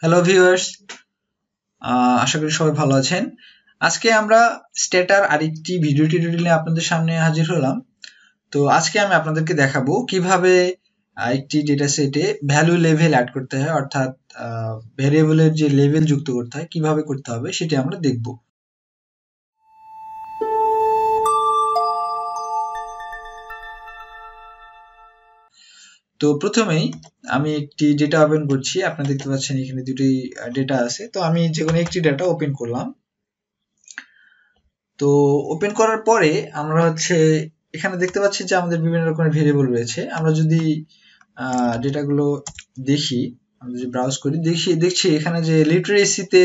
Hello viewers, আশা করি সবাই ভালো আছেন। আজকে আমরা স্ট্যাটার আরেকটি ভিডিও টিউটোরিয়াল নিয়ে আপনাদের সামনে হাজির হলাম। তো আজকে আমি আপনাদেরকে দেখাবো কিভাবে একটি ডেটা সেটে ভ্যালু লেভেল অ্যাড করতে হয়, অর্থাৎ ভেরিয়েবলের যে লেভেল যুক্ত করতে হয় কিভাবে করতে হবে সেটি আমরা দেখব। তো প্রথমেই আমি একটি ডেটা ওপেন করছি। আপনারা দেখতে পাচ্ছেন এখানে দুটি ডেটা আছে। তো আমি যে কোনো একটি ডেটা ওপেন করলাম। তো ওপেন করার পরে আমরা এখানে দেখতে পাচ্ছি যে আমাদের বিভিন্ন রকমের ভেরিয়েবল রয়েছে। আমরা যদি ডেটাগুলো দেখি, আমরা যদি ব্রাউজ করি দেখছি এখানে যে লিটারেসিতে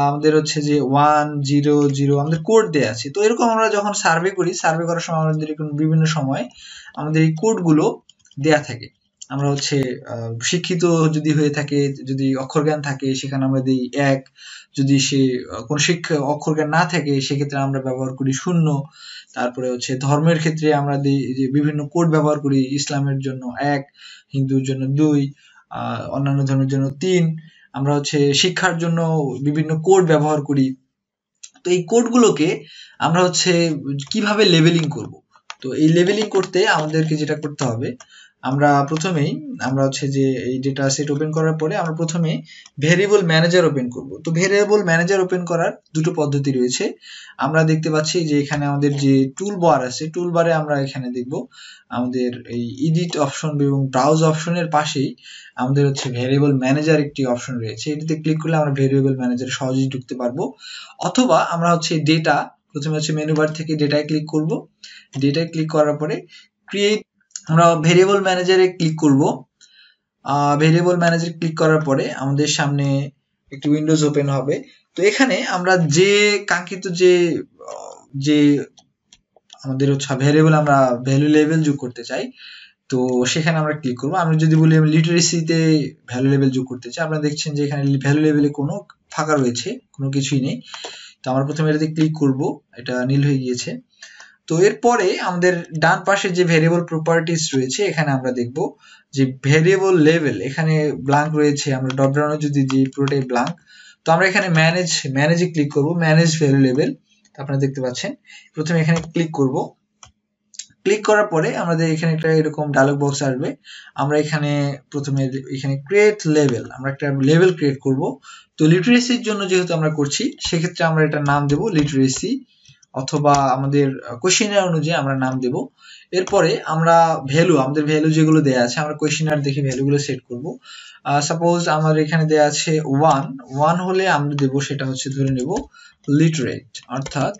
আমাদের যে 1 0 0 আমাদের কোড দেয়া আছে। তো এরকম আমরা যখন সার্ভে করার সময় আমাদের বিভিন্ন সময় আমাদের এই কোডগুলো দেয়া থাকে। আমরা শিক্ষিত যদি হয়ে থাকে, যদি অক্ষর জ্ঞান থাকে সেখানে আমরা দিই 1, যদি সে কোন অক্ষর জ্ঞান না থাকে সেক্ষেত্রে আমরা ব্যবহার করি 0। তারপরে ধর্মের ক্ষেত্রে আমরা দিই যে বিভিন্ন কোড ব্যবহার করি, ইসলামের জন্য 1, হিন্দুর জন্য 2, অন্যান্য ধর্মের জন্য 3। আমরা শিক্ষার জন্য বিভিন্ন কোড ব্যবহার করি। তো এই কোডগুলোকে আমরা কিভাবে লেবেলিং করব। তো এই লেবেলিং করতে আমাদেরকে যেটা করতে হবে, আমরা প্রথমেই যে এই ডেটা সেট ওপেন করার পরে আমরা প্রথমে ভেরিয়েবল ম্যানেজার ওপেন করব। তো ভেরিয়েবল ম্যানেজার ওপেন করার দুটো পদ্ধতি রয়েছে। আমরা দেখতে পাচ্ছি যে এখানে আমাদের যে টুল বার আছে, টুল বারে আমরা এখানে দেখব আমাদের এই এডিট অপশন এবং ব্রাউজ অপশনের পাশেই আমাদের ভেরিয়েবল ম্যানেজার একটি অপশন রয়েছে। এটিতে ক্লিক করলে আমরা ভেরিয়েবল ম্যানেজারে সহজেই ঢুকতে পারবো। অথবা আমরা ডেটা, প্রথমে মেনু বার থেকে ডেটায় ক্লিক করব। ডেটায় ক্লিক করার পরে ক্রিয়েট, আমরা ভেরিয়েবল ম্যানেজারে ক্লিক করব। ভেরিয়েবল ম্যানেজার ক্লিক করার পরে আমাদের সামনে একটি উইন্ডোজ ওপেন হবে। তো এখানে আমরা যে কাঙ্ক্ষিত যে আমাদের ভেরিয়েবল আমরা ভ্যালু লেভেল যোগ করতে চাই, তো সেখানে আমরা ক্লিক করব। আমি যদি বলি আমি লিটারেসিতে ভ্যালু লেভেল যোগ করতে চাই, আপনারা দেখছেন যে এখানে ভ্যালু লেভেলে কোনো ফাঁকা রয়েছে, কোনো কিছুই নেই। তো আমরা প্রথমে এটাতে ক্লিক করব, এটা নীল হয়ে গিয়েছে। তো এরপরে আমাদের ডান পাশে যে ভেরিয়েবল প্রপার্টিজ রয়েছে, এখানে আমরা দেখব যে ভেরিয়েবল লেভেল এখানে ব্ল্যাঙ্ক রয়েছে। আমরা ড্রপ ডাউনে যদি দিই পুরোটাই ব্ল্যাঙ্ক। তো আমরা এখানে ম্যানেজে ক্লিক করব, ম্যানেজ ভ্যালু লেভেল। আপনারা দেখতে পাচ্ছেন প্রথমে এখানে ক্লিক করব। ক্লিক করার পরে আমাদের এখানে একটা এরকম ডায়লগ বক্স আসবে। আমরা এখানে প্রথমে এখানে ক্রিয়েট লেভেল, আমরা একটা লেভেল ক্রিয়েট করব। তো লিটারেসির জন্য যেহেতু আমরা করছি, সেক্ষেত্রে আমরা এটার নাম দেব লিটারেসি, অথবা আমাদের কোয়েশ্চেনার অনুযায়ী আমরা নাম দেব। এরপরে আমরা আমাদের ভ্যালু যেগুলো দেয়া আছে, আমরা কোয়েশ্চেনার দেখে ভ্যালুগুলো সেট করব। সাপোজ আমার এখানে দেয়া আছে 1 হলে আমরা দেব সেটা ধরে নেব লিটারেট, অর্থাৎ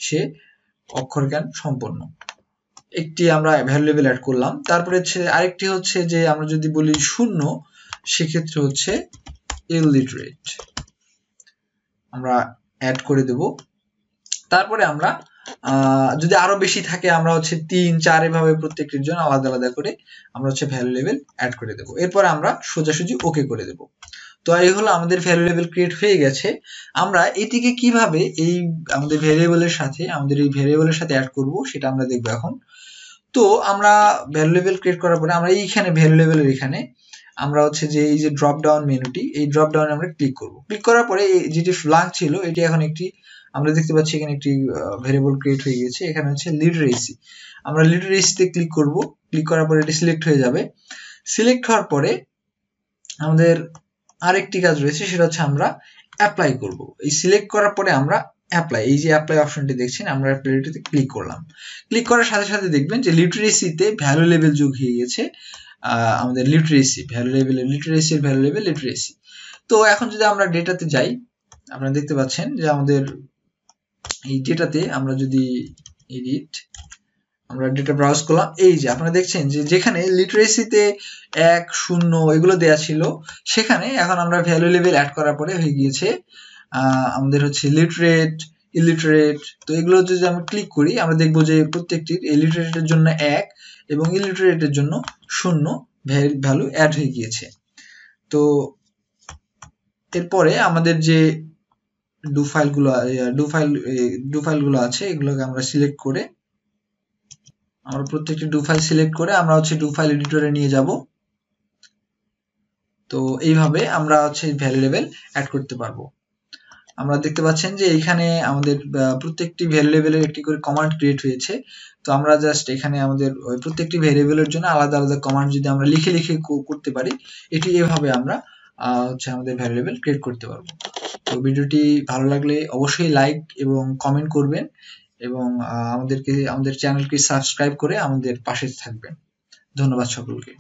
সে অক্ষর জ্ঞান সম্পন্ন। একটি আমরা ভ্যালু লেভেল অ্যাড করলাম। তারপরে আরেকটি যে আমরা যদি বলি 0, সেক্ষেত্রে ইলিটারেট আমরা অ্যাড করে দেব। তারপরে আমরা যদি আরো বেশি থাকে আমরা 3 4 এভাবে প্রত্যেকটির জন্য আলাদা আলাদা করে আমরা ভ্যালু লেভেল অ্যাড করে দেব। এরপর আমরা সোজাসুজি ওকে করে দেব। তো এই হলো আমাদের ভ্যালু লেভেল ক্রিয়েট হয়ে গেছে। আমরা এটিকে কিভাবে এই আমাদের ভেরিয়েবলের সাথে অ্যাড করব সেটা আমরা দেখব এখন। তো আমরা ভ্যালু লেভেল ক্রিয়েট করার পরে আমরা এইখানে ভ্যালু লেভেলের এখানে আমরা যে এই যে ড্রপ ডাউন মেনুটি, এই ড্রপ ডাউনে আমরা ক্লিক করব। ক্লিক করার পরে যেটি ব্ল্যাঙ্ক ছিল এটি এখন একটি, আমরা দেখতে পাচ্ছি এখানে একটি ভেরিয়েবল ক্রিয়েট হয়ে গেছে। এখানে লিটারেসি, আমরা লিটারেসিতে ক্লিক করব। ক্লিক করার পরে এটি সিলেক্ট হয়ে যাবে। সিলেক্ট হওয়ার পরে আমাদের আরেকটি কাজ রয়েছে, সেটা আমরা অ্যাপ্লাই করব। এই সিলেক্ট করার পরে আমরা অ্যাপ্লাই, এই যে অ্যাপ্লাই অপশনটি দেখছেন, আমরা অ্যাপ্লাইটিতে ক্লিক করলাম। ক্লিক করার সাথে সাথে দেখবেন যে লিটারেসিতে ভ্যালু লেভেল যোগ হয়ে গেছে। আমাদের ভ্যালু লেভেল লিটারেসি। তো এখন যদি আমরা ডেটাতে যাই, আপনারা দেখতে পাচ্ছেন যে আমাদের এই ডেটাতে আমরা যদি এডিট, আমরা ডেটা ব্রাউজ করলাম, এই যে আপনারা দেখছেন যে যেখানে লিটারেসিতে 1 0 এগুলো দেয়া ছিল, সেখানে এখন আমরা ভ্যালু লেভেল অ্যাড করার পরে হয়ে গিয়েছে আমাদের লিটারেট, ইলিটারেট। তো এগুলো যদি আমরা ক্লিক করি, আমরা দেখব যে প্রত্যেকটির ইলিটারেটের জন্য 1 এবং ইলিটারেটের জন্য 0 ভ্যালু অ্যাড হয়ে গিয়েছে। তো এরপরে আমাদের যে ডু ফাইলগুলো আছে, এগুলোকে আমরা সিলেক্ট করে, আমরা প্রত্যেকটি ডু ফাইল সিলেক্ট করে আমরা ডু ফাইল এডিটরে নিয়ে যাব। তো এইভাবে আমরা হচ্ছে ভ্যালু লেভেল অ্যাড করতে পারবো। আমরা দেখতে পাচ্ছেন যে এখানে আমাদের প্রত্যেকটি ভ্যালু লেভেলের একটি করে কমান্ড ক্রিয়েট হয়েছে। তো আমরা জাস্ট এখানে আমাদের প্রত্যেকটি ভ্যারিয়েবলের জন্য আলাদা আলাদা কমান্ড যদি আমরা লিখে লিখে করতে পারি, এটি এভাবে আমরা হচ্ছে আমাদের ভ্যালু লেভেল ক্রিয়েট করতে পারবো। তো ভিডিওটি ভালো লাগলে অবশ্যই লাইক এবং কমেন্ট করবেন এবং আমাদের চ্যানেলকে সাবস্ক্রাইব করে আমাদের পাশে থাকবেন। ধন্যবাদ সকলকে।